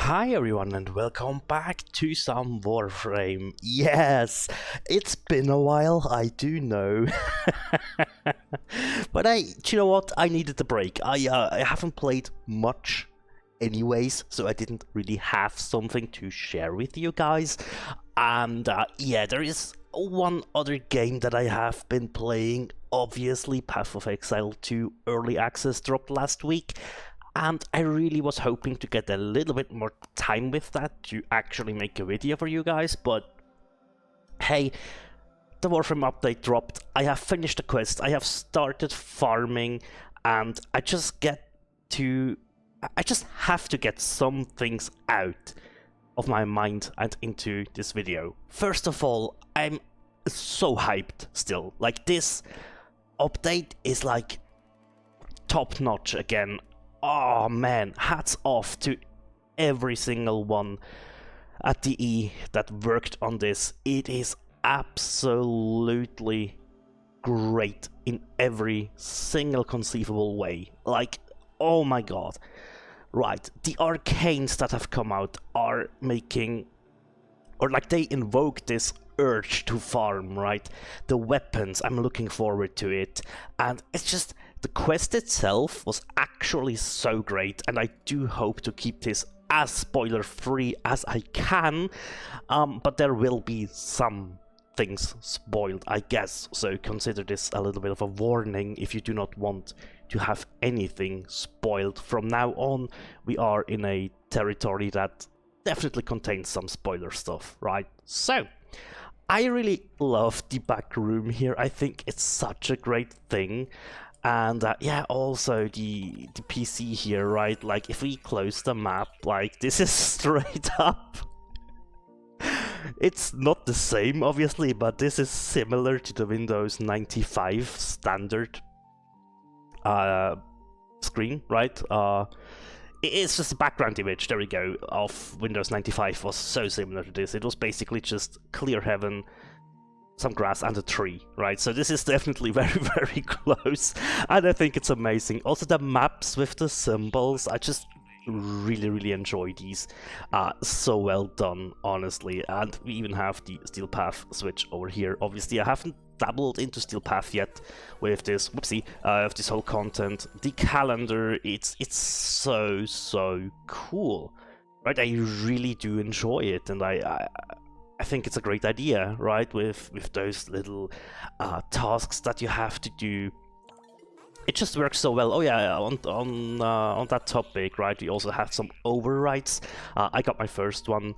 Hi everyone and welcome back to some Warframe. Yes, it's been a while, I do know. But do you know what? I needed a break. I haven't played much anyways, so I didn't really have something to share with you guys. And yeah, there is one other game that I have been playing. Obviously, Path of Exile 2 Early Access dropped last week. And I really was hoping to get a little bit more time with that to actually make a video for you guys, but hey, the Warframe update dropped, I have finished the quest, I have started farming, and I just have to get some things out of my mind and into this video. First of all, I'm so hyped still. Like, this update is like top notch again. Oh man, hats off to every single one at the E that worked on this. It is absolutely great in every single conceivable way. Like, oh my god. Right, the arcanes that have come out are making, or like they invoke this urge to farm, right? The weapons, I'm looking forward to it, and it's just, the quest itself was actually so great, and I do hope to keep this as spoiler free as I can, but there will be some things spoiled, I guess, so consider this a little bit of a warning if you do not want to have anything spoiled. From now on, we are in a territory that definitely contains some spoiler stuff, right? So, I really love the back room here. I think it's such a great thing. And yeah, also the PC here, right? Like, if we close the map, like, this is straight up. It's not the same, obviously, but this is similar to the Windows 95 standard screen, right? It's just a background image, there we go, of Windows 95 was so similar to this. It was basically just clear heaven, some grass and a tree, right? So this is definitely very, very close, and I think it's amazing. Also the maps with the symbols, I just really enjoy these. So well done, honestly. And we even have the Steel Path switch over here. Obviously, I haven't dabbled into Steel Path yet with this, of this whole content. The calendar, it's so cool, right? I really do enjoy it, and I think it's a great idea, right? With those little tasks that you have to do. It just works so well. Oh yeah, on that topic, right? We also have some overrides. I got my first one,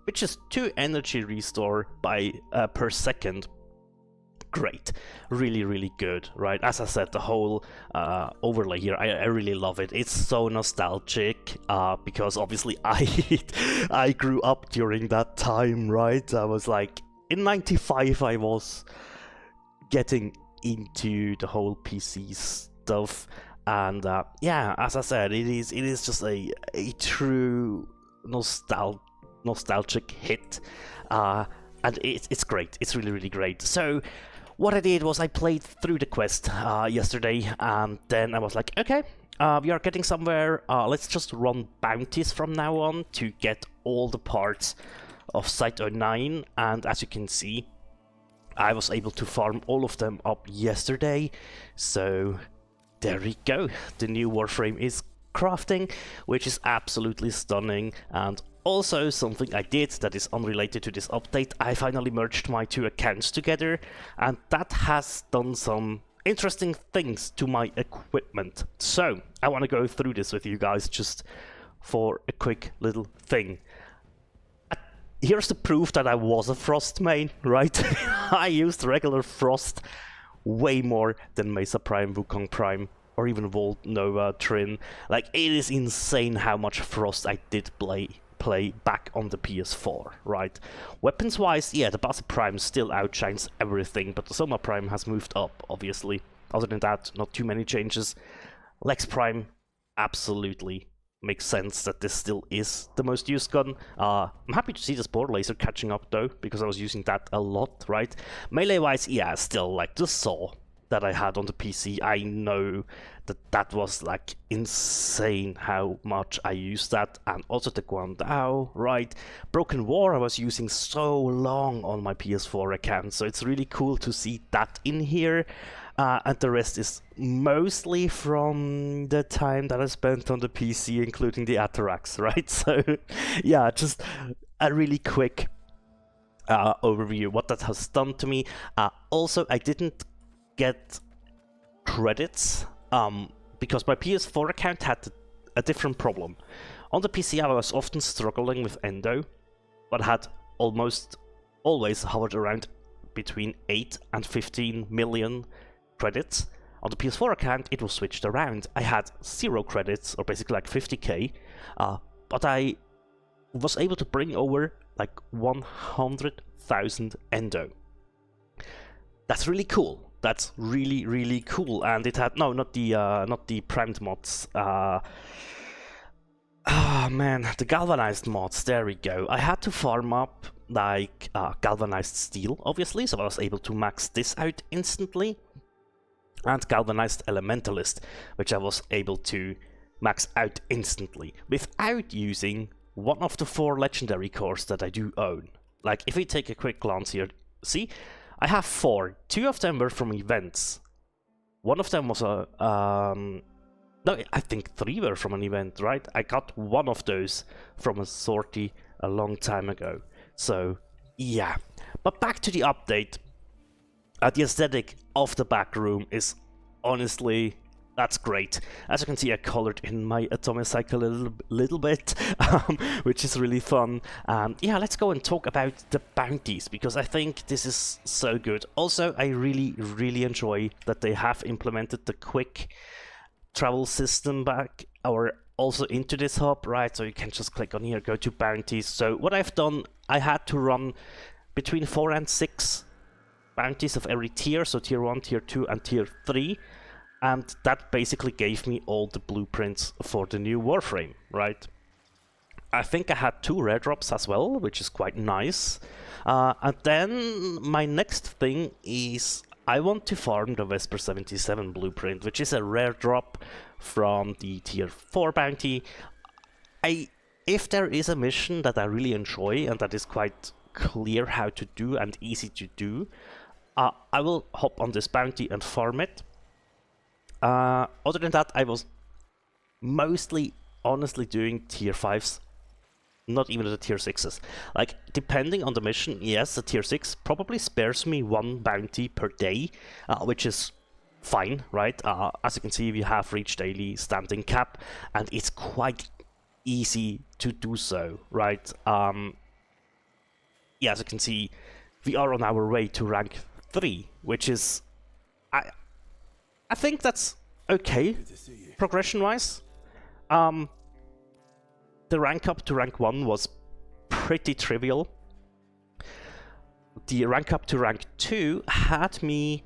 which is 2 energy restore per second. Great, really good, right? As I said, the whole overlay here, I really love it. It's so nostalgic because obviously I grew up during that time, right? I was like, in 95 I was getting into the whole PC stuff, and yeah, as I said, it is just a true nostalgic hit, and it's great. It's really great. So what I did was I played through the quest yesterday, and then I was like, okay, we are getting somewhere. Let's just run bounties from now on to get all the parts of Site 09, and as you can see, I was able to farm all of them up yesterday, so there we go. The new Warframe is crafting, which is absolutely stunning. And also something I did that is unrelated to this update, I finally merged my 2 accounts together, and that has done some interesting things to my equipment. So I want to go through this with you guys just for a quick little thing. Here's the proof that I was a Frost main, right? I used regular Frost way more than Mesa Prime, Wukong Prime, or even Volt Nova Trin. Like, it is insane how much Frost I did play back on the PS4, right? Weapons-wise, yeah, the Basa Prime still outshines everything, but the Soma Prime has moved up, obviously. Other than that, not too many changes. Lex Prime, absolutely makes sense that this still is the most used gun. I'm happy to see the Spore Laser catching up though, because I was using that a lot, right? Melee wise, yeah, still like the Saw that I had on the PC, I know that was like insane how much I used that. And also the Guandao, right? Broken War I was using so long on my PS4 account, so it's really cool to see that in here. And the rest is mostly from the time that I spent on the PC, including the Atarax, right? So yeah, just a really quick overview what that has done to me. Also, I didn't get credits because my PS4 account had a different problem. On the PC I was often struggling with Endo, but had almost always hovered around between 8 and 15 million credits. On the PS4 account it was switched around. I had 0 credits, or basically like 50k, but I was able to bring over like 100,000 Endo. That's really cool. That's really, really cool. And it had not the primed mods. Oh man, the galvanized mods. There we go. I had to farm up like galvanized steel, obviously, so I was able to max this out instantly. And galvanized elementalist, which I was able to max out instantly without using one of the 4 legendary cores that I do own. Like, if we take a quick glance here, see, I have 4. 2 of them were from events. One of them was a no, I think 3 were from an event, right? I got one of those from a sortie a long time ago. So yeah, but back to the update. The aesthetic of the back room is honestly, that's great. As you can see, I colored in my atomic cycle a little bit, which is really fun. Yeah, let's go and talk about the bounties, because I think this is so good. Also, I really, really enjoy that they have implemented the quick travel system back, or also into this hub, right? So you can just click on here, go to bounties. So what I've done, I had to run between 4 and 6 bounties of every tier, so tier 1, tier 2 and tier 3, and that basically gave me all the blueprints for the new Warframe, right? I think I had 2 rare drops as well, which is quite nice. And then my next thing is I want to farm the Vesper 77 blueprint, which is a rare drop from the tier 4 bounty. If there is a mission that I really enjoy and that is quite clear how to do and easy to do, I will hop on this bounty and farm it. Other than that, I was mostly honestly doing tier 5s, not even the tier 6s. Like, depending on the mission, yes, the tier 6 probably spares me 1 bounty per day, which is fine, right? As you can see, we have reached daily standing cap, and it's quite easy to do so, right? Yeah, as you can see, we are on our way to rank 3, which is, I think that's okay, progression-wise. The rank up to rank 1 was pretty trivial. The rank up to rank 2 had me,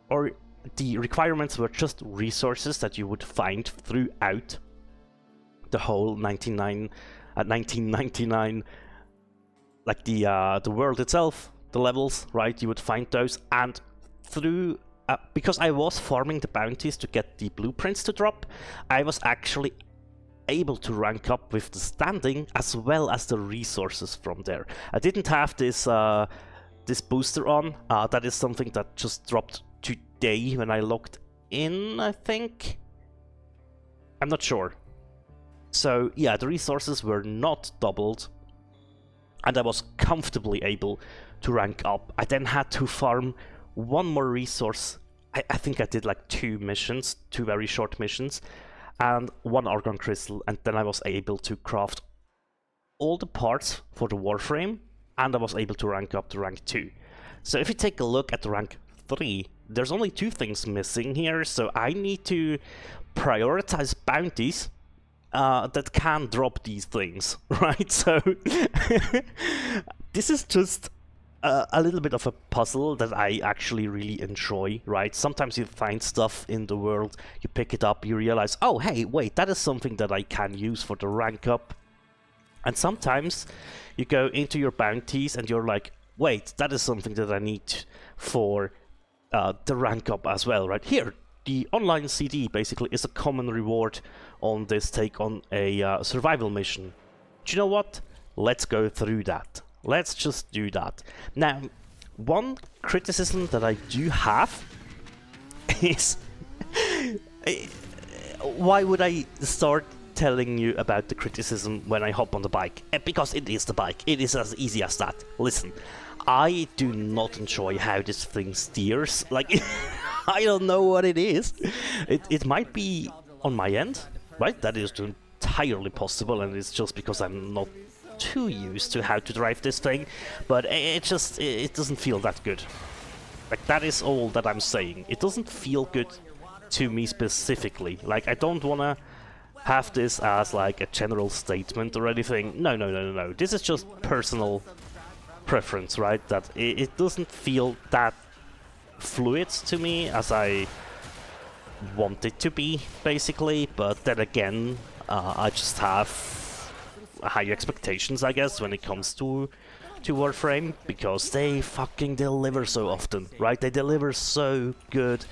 or the requirements were just resources that you would find throughout the whole 1999, like the world itself, the levels, right? You would find those, and through because I was farming the bounties to get the blueprints to drop, I was actually able to rank up with the standing as well as the resources from there. I didn't have this this booster on. That is something that just dropped today when I logged in, I think. I'm not sure. So yeah, the resources were not doubled, and I was comfortably able to rank up. I then had to farm 1 more resource. I think I did like 2 missions, 2 very short missions, and 1 Argon Crystal, and then I was able to craft all the parts for the Warframe, and I was able to rank up to rank 2. So if you take a look at the rank 3, there's only 2 things missing here, so I need to prioritize bounties that can drop these things, right? So this is just a little bit of a puzzle that I actually really enjoy, right? Sometimes you find stuff in the world, you pick it up, you realize, oh hey, wait, that is something that I can use for the rank up. And sometimes you go into your bounties and you're like, wait, that is something that I need for the rank up as well, right? Here, the online CD basically is a common reward on this take on a survival mission. Do you know what? Let's go through that. Let's just do that. Now, one criticism that I do have is why would I start telling you about the criticism when I hop on the bike? Because it is the bike. It is as easy as that. Listen, I do not enjoy how this thing steers. Like, I don't know what it is. It might be on my end, right? That is entirely possible, and it's just because I'm not too used to how to drive this thing. But it doesn't feel that good. Like, that is all that I'm saying. It doesn't feel good to me specifically. Like, I don't wanna have this as like a general statement or anything. No. This is just personal preference, right? That it doesn't feel that fluid to me as I want it to be, basically. But then again, I just have high expectations, I guess, when it comes to Warframe, because they fucking deliver so often, right? They deliver so good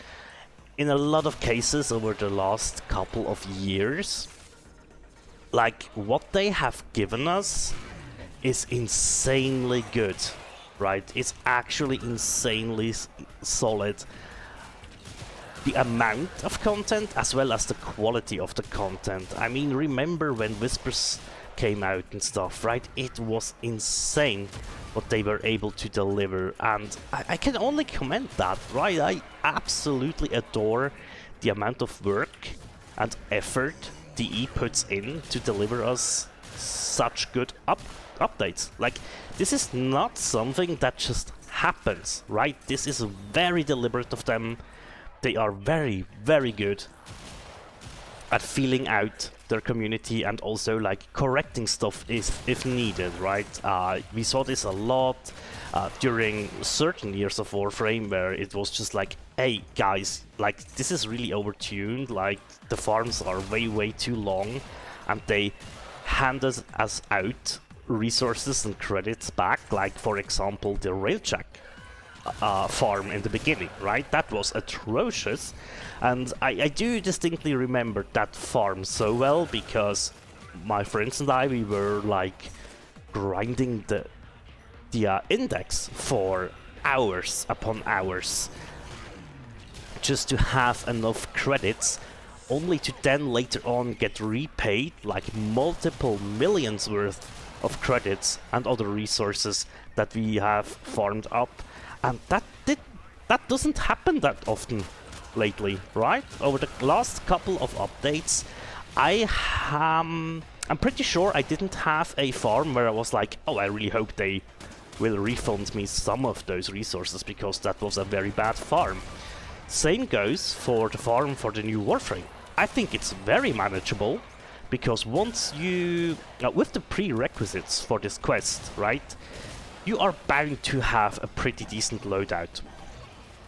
in a lot of cases over the last couple of years. Like, what they have given us is insanely good, right? It's actually insanely solid. The amount of content as well as the quality of the content. I mean, remember when Whispers came out and stuff, right? It was insane what they were able to deliver, and I can only comment that, right? I absolutely adore the amount of work and effort DE puts in to deliver us such good updates. Like, this is not something that just happens, right? This is very deliberate of them. They are very, very good at feeling out their community and also like correcting stuff if needed, right? We saw this a lot during certain years of Warframe, where it was just like, hey guys, like, this is really overtuned, like the farms are way too long, and they handed us out resources and credits back, like for example the Railjack farm in the beginning, right? That was atrocious, and I do distinctly remember that farm so well, because my friends and I, we were like grinding the index for hours upon hours just to have enough credits, only to then later on get repaid like multiple millions worth of credits and other resources that we have farmed up. And that doesn't happen that often lately, right? Over the last couple of updates, I'm pretty sure I didn't have a farm where I was like, oh, I really hope they will refund me some of those resources, because that was a very bad farm. Same goes for the farm for the new Warframe. I think it's very manageable, because once you, with the prerequisites for this quest, right, you are bound to have a pretty decent loadout.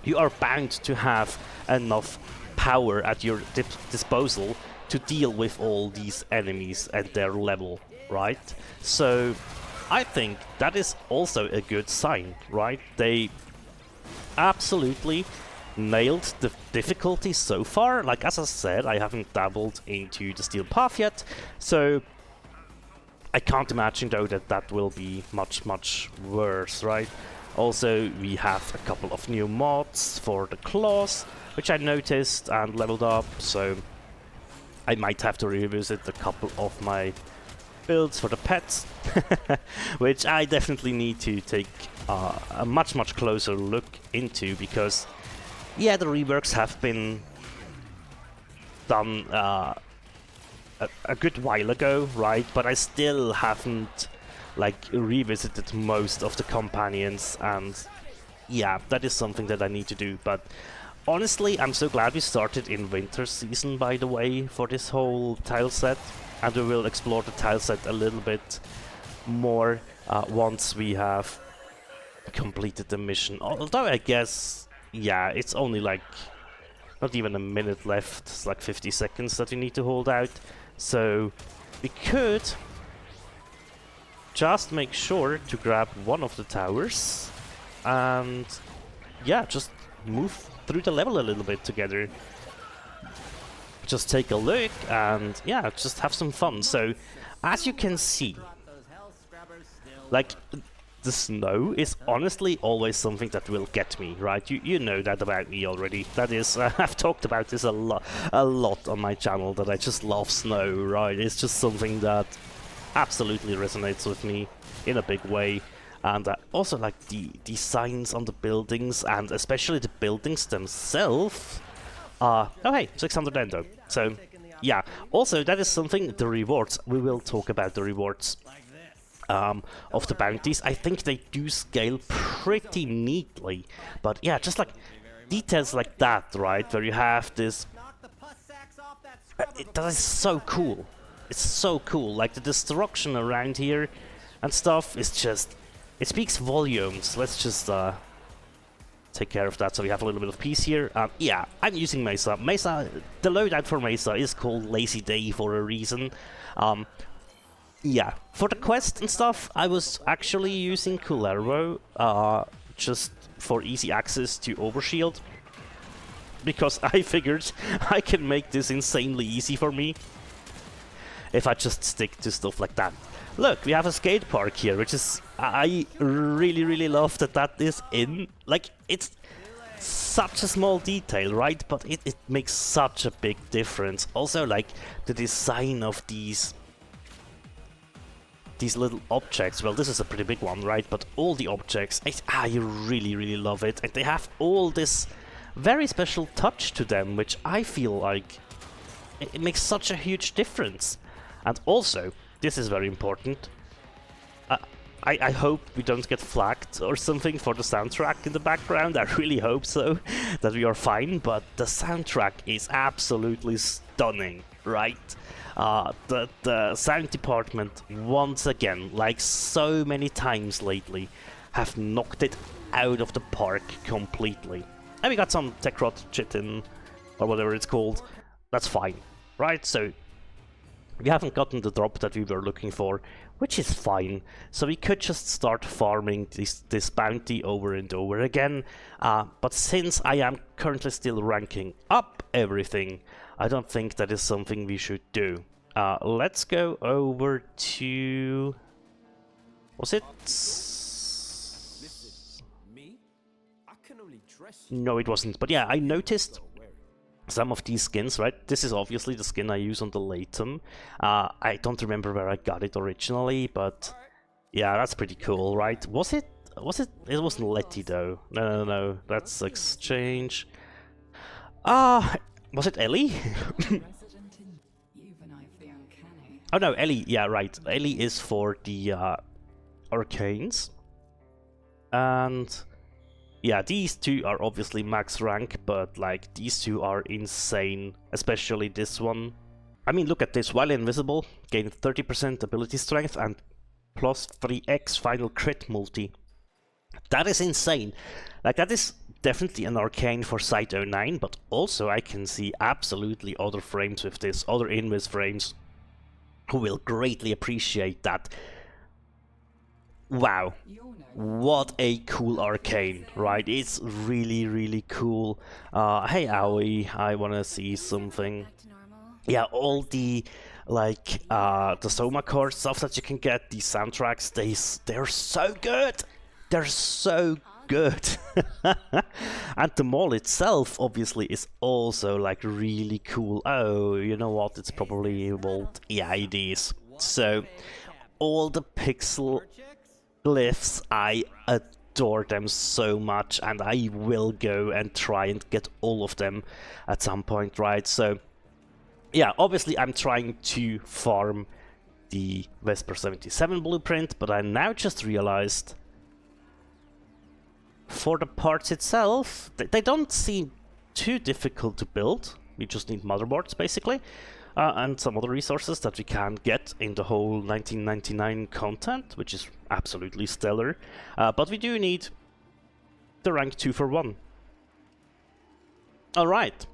You are bound to have enough power at your disposal to deal with all these enemies at their level, right? So I think that is also a good sign, right? They absolutely nailed the difficulty so far. Like, as I said, I haven't dabbled into the Steel Path yet, so I can't imagine though that that will be much worse, right? Also, we have a couple of new mods for the claws, which I noticed and leveled up, so I might have to revisit a couple of my builds for the pets, which I definitely need to take a much closer look into, because yeah, the reworks have been done a good while ago, right? But I still haven't like revisited most of the companions, and yeah, that is something that I need to do. But honestly, I'm so glad we started in winter season, by the way, for this whole tile set, and we will explore the tile set a little bit more once we have completed the mission. Although I guess, yeah, it's only like not even a minute left. It's like 50 seconds that we need to hold out, so we could just make sure to grab one of the towers and yeah, just move through the level a little bit together. just take a look and yeah, just have some fun. So as you can see, like, the snow is honestly always something that will get me, right? You know that about me already. That is, I've talked about this a lot on my channel, that I just love snow, right? It's just something that absolutely resonates with me in a big way. And also, like, the designs on the buildings, and especially the buildings themselves. Oh hey, 600 endo. So yeah, also that is something, the rewards. We will talk about the rewards of the bounties. I think they do scale pretty neatly, but yeah, just like details like that, right, where you have this, that is so cool. It's so cool, like the destruction around here and stuff is just, it speaks volumes. Let's just take care of that so we have a little bit of peace here. Yeah, I'm using Mesa. The loadout for Mesa is called Lazy Day for a reason. Yeah, for the quest and stuff, I was actually using Culero, just for easy access to Overshield, because I figured I can make this insanely easy for me if I just stick to stuff like that. Look, we have a skate park here, which is, I really love that is in. Like, it's such a small detail, right? But it makes such a big difference. Also, like, the design of these little objects. Well, this is a pretty big one, right? But all the objects, I really love it. And they have all this very special touch to them, which I feel like it makes such a huge difference. And also, this is very important, I hope we don't get flagged or something for the soundtrack in the background. I really hope so, that we are fine, but the soundtrack is absolutely stunning, right? The sound department, once again, like so many times lately, have knocked it out of the park completely. And we got some tech rot chitin, or whatever it's called. That's fine, right? So we haven't gotten the drop that we were looking for, which is fine. So we could just start farming this bounty over and over again. But since I am currently still ranking up everything, I don't think that is something we should do. Let's go over to... Was it? No, it wasn't. But yeah, I noticed some of these skins, right? This is obviously the skin I use on the Latum. I don't remember where I got it originally, but yeah, that's pretty cool, right? Was it? It wasn't Letty though. No. That's exchange. Was it Ellie? Oh no, Ellie. Yeah, right. Ellie is for the arcanes, and yeah, these two are obviously max rank, but like these two are insane, especially this one. I mean, look at this. While invisible, gain 30% ability strength and plus 3x final crit multi. That is insane. Like, that is definitely an arcane for Site 09, but also I can see absolutely other frames with this, other invis frames, who will greatly appreciate that. Wow, what a cool arcane, right? It's really cool. Hey Aoi, I wanna see something. Yeah, all the, like, the Soma core stuff that you can get, these soundtracks, they're so good! They're so good! And the mall itself, obviously, is also, like, really cool. Oh, you know what, it's probably Vault. Yeah, it is. So, all the pixel glyphs, I adore them so much, and I will go and try and get all of them at some point, right? So yeah, obviously I'm trying to farm the Vesper 77 blueprint, but I now just realized for the parts itself, they don't seem too difficult to build. We just need motherboards basically, and some other resources that we can get in the whole 1999 content, which is absolutely stellar. But we do need the rank 2 for 1. Alright.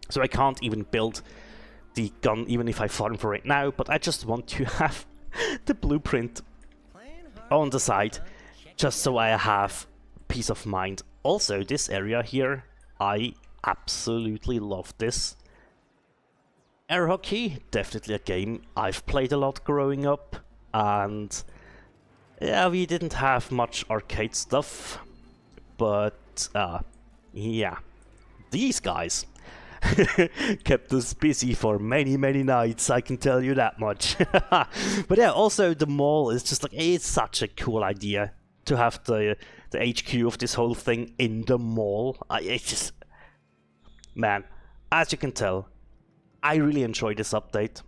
So I can't even build the gun even if I farm for it now, but I just want to have the blueprint on the side, just so I have peace of mind. Also, this area here, I absolutely love this. Air hockey, definitely a game I've played a lot growing up, and yeah, we didn't have much arcade stuff, but yeah, these guys kept us busy for many, many nights, I can tell you that much. But yeah, also the mall is just like, it's such a cool idea to have the HQ of this whole thing in the mall. It's just, man, as you can tell, I really enjoy this update.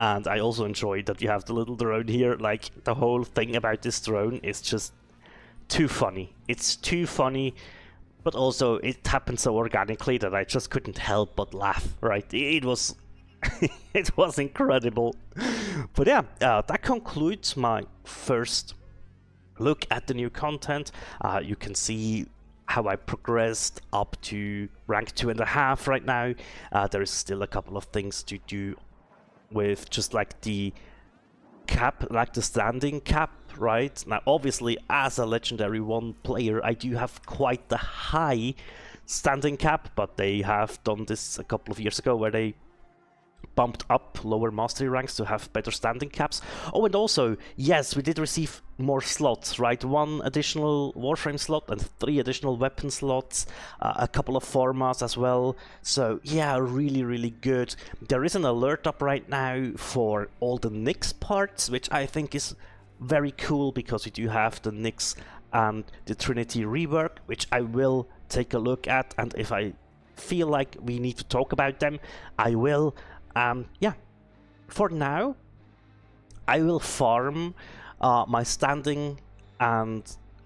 And I also enjoy that you have the little drone here. Like, the whole thing about this drone is just too funny. It's too funny, but also it happened so organically that I just couldn't help but laugh, right? It was it was incredible. But yeah, that concludes my first look at the new content. You can see how I progressed up to rank 2.5 right now. There is still a couple of things to do with just like the cap, like the standing cap, right? Now, obviously, as a Legendary 1 player, I do have quite the high standing cap, but they have done this a couple of years ago where they bumped up lower mastery ranks to have better standing caps. Oh, and also, yes, we did receive more slots, right? 1 additional Warframe slot and 3 additional weapon slots, a couple of formats as well. So yeah, really, really good. There is an alert up right now for all the Nyx parts, which I think is very cool because we do have the Nyx and the Trinity rework, which I will take a look at, and if I feel like we need to talk about them, I will. Yeah, for now, I will farm my standing and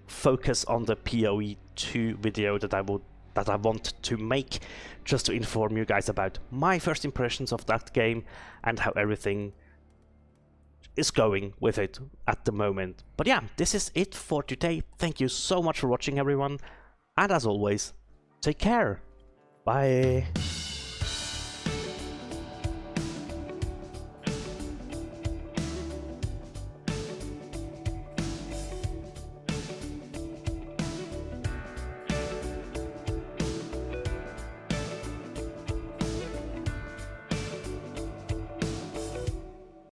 focus on the PoE 2 video that I want to make, just to inform you guys about my first impressions of that game and how everything is going with it at the moment. But yeah, this is it for today. Thank you so much for watching, everyone, and as always, take care. Bye.